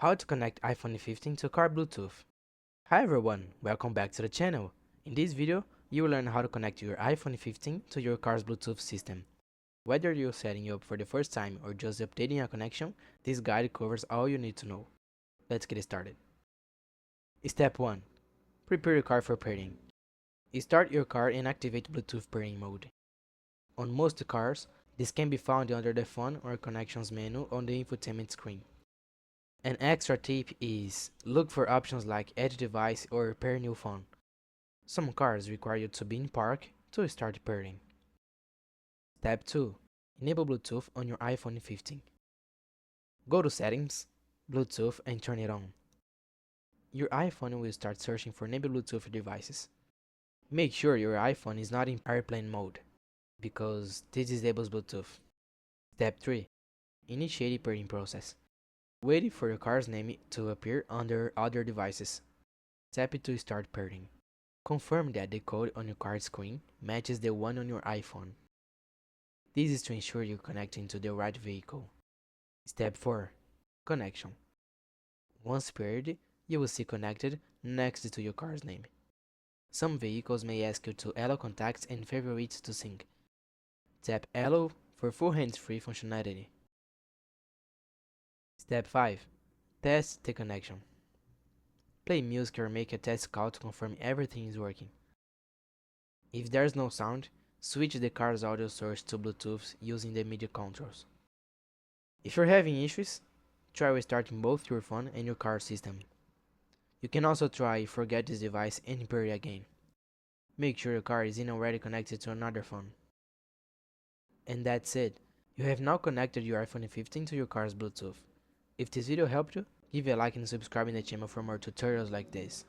How to connect iPhone 15 to car Bluetooth. Hi everyone, welcome back to the channel. In this video, you will learn how to connect your iPhone 15 to your car's Bluetooth system. Whether you're setting it up for the first time or just updating a connection, this guide covers all you need to know. Let's get started. Step 1. Prepare your car for pairing. Start your car and activate Bluetooth pairing mode. On most cars, this can be found under the phone or connections menu on the infotainment screen. An extra tip is look for options like Add Device or Pair New Phone. Some cars require you to be in park to start pairing. Step 2. Enable Bluetooth on your iPhone 15. Go to Settings, Bluetooth and turn it on. Your iPhone will start searching for enable Bluetooth devices. Make sure your iPhone is not in airplane mode, because this disables Bluetooth. Step 3. Initiate pairing process. Wait for your car's name to appear under other devices. Tap it to start pairing. Confirm that the code on your card screen matches the one on your iPhone. This is to ensure you're connecting to the right vehicle. Step 4. Connection. Once paired, you will see connected next to your car's name. Some vehicles may ask you to allow contacts and favorites to sync. Tap Allow for full hands-free functionality. Step 5. Test the connection. Play music or make a test call to confirm everything is working. If there's no sound, switch the car's audio source to Bluetooth using the media controls. If you're having issues, try restarting both your phone and your car system. You can also try forget this device and pair it again. Make sure your car isn't already connected to another phone. And that's it. You have now connected your iPhone 15 to your car's Bluetooth. If this video helped you, give a like and subscribe in the channel for more tutorials like this.